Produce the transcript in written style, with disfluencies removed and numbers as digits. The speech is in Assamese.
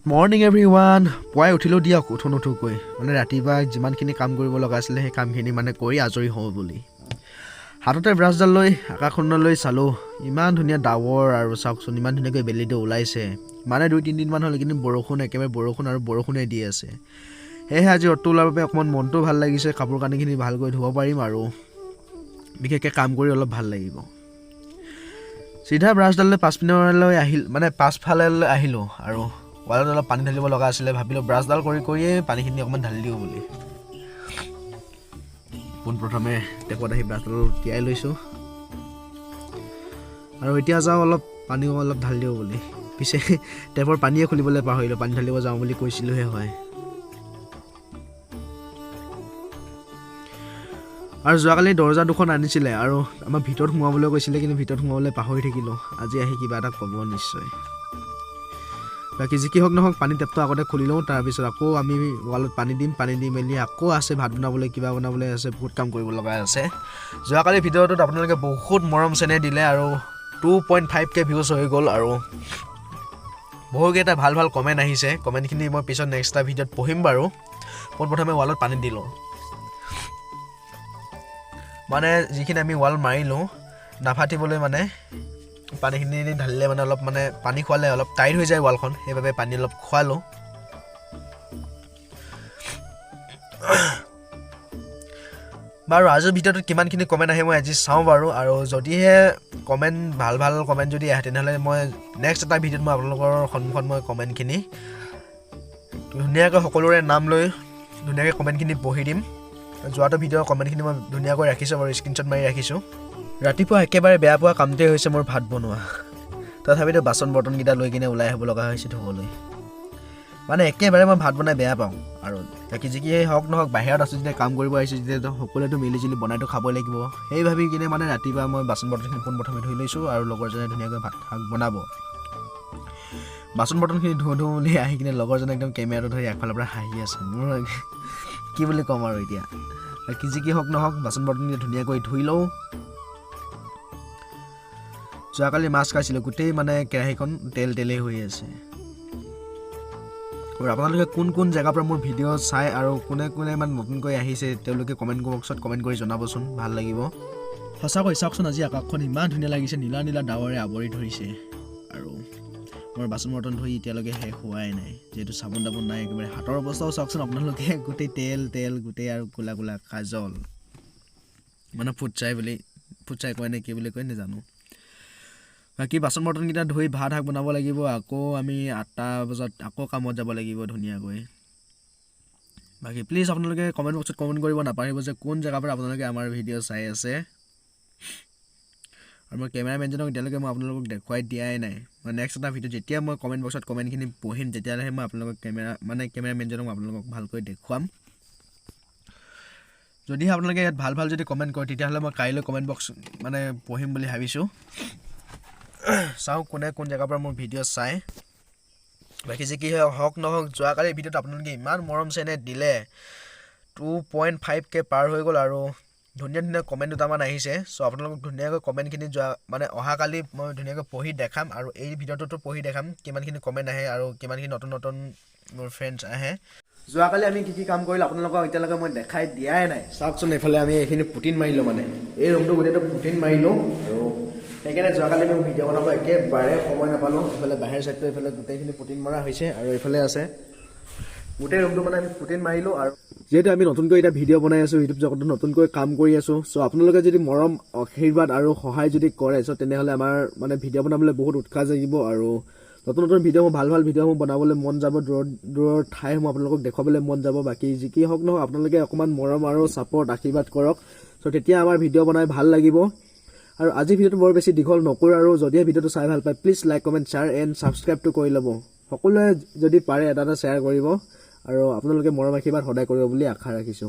Good morning everyone. Puai uthilo dia uthonu koi. Mane ratiba jimankhini kaam koribo laga asile he kaamkhini mane kori ajori ho boli. Hatote brush dal loi akakhonnoi salo. Iman dhunia dawor aru saksun iman dhunia koi belide ulaise. Mane 2-3 din man hole kini borokhun ekebe borokhun aru borokhune di ase. He aji otular babe okmon monto bhal lagise kapur kani khini bhal koi dhuba parim aru bikeke kaam kori olop bhal lagibo. Sidha brush dal 5 minute loi ahil mane 5 phale ahilo aru ওয়ালত অলপ পানী ঢালিব লগা আছিল ভাবিলো ব্ৰাছ ডাল কৰি পানীখিনি অকমান ঢালি দিও বুলি পোন প্ৰথমে টেপত আহি ব্ৰাছ ডাল তিয়াই লৈছো আৰু এতিয়া যাও অলপ পানী অলপ ঢালি দিও বুলি পিছে টেপৰ পানীয়ে খুলিবলৈ পাহৰিলো পানী ঢালিব যাও বুলি কৈছিলো হে হয় আৰু যোৱাকালি দৰ্জা দুখন আনিছিলে আৰু আমাৰ ভিতৰত সোমাবলৈ কৈছিলে কিন্তু ভিতৰত সোমাবলৈ পাহৰি থাকিলো আজি আহি কিবা এটা ক'ব নিশ্চয় বাকি যি কি হক নহক পানী টেপটো আগতে খুলি লও তাৰ পিছত আকৌ আমি ওয়ালত পানী দি মেলি আকৌ আছে ভাত বনাবলৈ কিবা বনাবলৈ আছে বহুত কাম কৰিব লগা আছে যোৱাকালি ভিডিঅ'টোত আপোনালোকে বহুত মৰম চেনে দিলে আৰু 2.5k ভিউজ হৈ গল আৰু বহুত এটা ভাল কমেন্ট আহিছে কমেন্টখিনি মই পিছত নেক্সট ভিডিঅ'ত পঢ়িম বাৰু প্ৰথমে ওয়ালত পানী দিলো মানে যিখিনি আমি ওয়াল মাৰিলো নাফাটিবলৈ মানে পানীখিনি ঢালিলে মানে অলপ মানে পানী খোৱালে অলপ টাইট হৈ যায় ওয়ালখন সেইভাবে পানী অলপ খোৱালো বাৰু আজিৰ ভিডিঅ'টোত কিমানখিনি কমেন্ট আহে মই আজি চাও বাৰু আৰু যদিহে কমেন্ট ভাল কমেন্ট যদি আহে তেনেহলে মই নেক্সট এটা ভিডিঅ'ত মই আপোনালোকৰ সন্মুখত মই কমেন্টখিনি ধুনীয়াকৈ সকলোৰে নাম লৈ ধুনীয়াকৈ কমেন্টখিনি পঢ়ি দিম যোৱাটো ভিডিঅ'ৰ কমেন্টখিনি মই ধুনীয়াকৈ ৰাখিছো আৰু স্ক্ৰিনশ্বট মাৰি ৰাখিছো ৰাতিপুৱা একেবাৰে বেয়া পোৱা কামতে হৈছে মোৰ ভাত বনোৱা তথাপিতো বাচন বৰ্তন গিটা লৈ কিনে ওলাই আহিব লগা হৈছে ধুবলৈ মানে একেবাৰে মই ভাত বনাই বেয়া পাওঁ আৰু তাকি যি কি হক নহক বাহিৰত আছো যেতিয়া কাম কৰিব আহিছো যেতিয়া সকলোটো মিলিজুলি বনাইটো খাব লাগিব সেই ভাবি কিনে মানে ৰাতিপুৱা মই বাচন বৰ্তনখিনি পোন প্ৰথমে ধুই লৈছো আৰু লগৰজনে ধুনীয়াকৈ ভাত বনাব বাচন বৰ্তনখিনি ধুও বুলি আহি কিনে লগৰজনে একদম কেমেৰাটো ধৰি একফালৰ পৰা হাঁহি আছে মোৰ কি বুলি কম আৰু এতিয়া তাকি যি কি হক নহক বাচন বৰ্তনখিনি ধুনীয়াকৈ ধুই লও যোৱাকালি মাছ খাইছিলো গুটেই মানে কেৰাহীখন তেলে হৈ আছে আৰু আপোনালোকে কোন জায়গা পৰা মোৰ ভিডিঅ' চাই আৰু কোনে মানে নতুনকৈ আহিছে তেওঁলোকে কমেন্ট বক্সত কমেন্ট কৰি জনাবচোন ভাল লাগিব সঁচাকৈ চাওকচোন আজি আকাশখন ইমান ধুনীয়া লাগিছে নীলা ডাৱৰে আৱৰি ধৰিছে আৰু মোৰ বাচন বৰ্তন ধুই এতিয়ালৈকে শেষ হোৱাই নাই যেহেতু চাবোন দাবোন নাই একেবাৰে হাতৰ অৱস্থাও চাওকচোন আপোনালোকে গুটেই তেল গুটেই আৰু কোলা কাজল মানে ফুটচাই কয় নে কি বুলি কয় নেজানো বাকি বাচন বৰ্তন গিটা ধুই ভাত বনাব লাগিব আকৌ আমি 8টা বজাত আকৌ কামত যাব লাগিব ধুনীয়াকৈ বাকি প্লিজ আপোনালোকে কমেন্ট বক্সত কমেন্ট কৰিব নাপাৰিব যে কোন জায়গা পৰা আপোনালোকে আমাৰ ভিডিঅ' চাই আছে আৰু মই কেমেৰামেনজনক এতিয়ালৈকে মই আপোনালোকক দেখুৱাই দিয়াই নাই মই নেক্সট এটা ভিডিঅ' যেতিয়া মই কমেন্ট বক্সত কমেন্টখিনি পঢ়িম তেতিয়ালৈহে মই আপোনালোকক কেমেৰামেনজনক আপোনালোকক ভালকৈ দেখুৱাম যদি আপোনালোকে ইয়াত ভাল যদি কমেন্ট কৰে তেতিয়াহলে মই কাইলৈ কমেন্ট বক্স মানে পঢ়িম বুলি ভাবিছো চাও কোন জায়গা পৰা মোৰ ভিডিঅ' চাই বাকি যে কি হক নহক যোৱাকালি ভিডিঅ'ত আপোনালোকে ইমান মৰম চেনে দিলে 2.5k পাৰ হৈ গল আৰু ধুনীয়া কমেন্ট দুটামান আহিছে সো আপোনালোকক ধুনীয়াকৈ কমেন্টখিনি মানে অহাকালি মই ধুনীয়াকৈ পঢ়ি দেখাম আৰু এই ভিডিঅ'টোতো পঢ়ি দেখাম কিমানখিনি কমেন্ট আহে আৰু কিমানখিনি নতুন মোৰ ফ্ৰেণ্ডছ আহে যোৱাকালি আমি কি কাম কৰিলো আপোনালোকক এতিয়ালৈকে মই দেখাই দিয়াই নাই চাওকচোন এফালে আমি এইখিনি পুটিন মাৰিলো মানে এই ৰুমটো গোটেইটো পুটিন মাৰিলো আৰু সেইকাৰণে যোৱাকালি মই ভিডিঅ' বনাব একেবাৰে সময় নাপালো এফালে বাহিৰ সাইডটো এফালে গোটেইখিনি পুটিন মৰা হৈছে আৰু এফালে আছে গোটেই ৰুমটো মানে আমি পুটিন মাৰিলো আৰু যেহেতু আমি নতুনকৈ এটা ভিডিঅ' বনাই আছো ইউটিউব জগতত নতুনকৈ কাম কৰি আছো সো আপোনালোকে যদি মৰম আশীৰ্বাদ আৰু সহায় যদি কৰে সো তেনেহলে আমাৰ মানে ভিডিঅ' বনাবলৈ বহুত উৎসাহ জাগিব আৰু নতুন ভিডিঅ' ভাল ভিডিঅ' বনাবলৈ মন যাব দূৰৰ ঠাইসমূহ আপোনালোকক দেখুৱাবলৈ মন যাব বাকি যি কি হক নহওক আপোনালোকে অকমান মৰম আৰু সাপোৰ্ট আশীৰ্বাদ কৰক সো তেতিয়া আমাৰ ভিডিঅ' বনাই ভাল লাগিব আৰু আজি ভিডিঅ'টো বৰ বেছি দীঘল নকৰো আৰু যদি ভিডিঅ'টো চাই ভাল পায় please like comment share and সাবস্ক্ৰাইবটো কৰি ল'ব সকলোৱে যদি পাৰে এটা শ্বেয়াৰ কৰিব আৰু আপোনালোকে মৰম আশীৰ্বাদ সদায় কৰিব বুলি আশা ৰাখিছো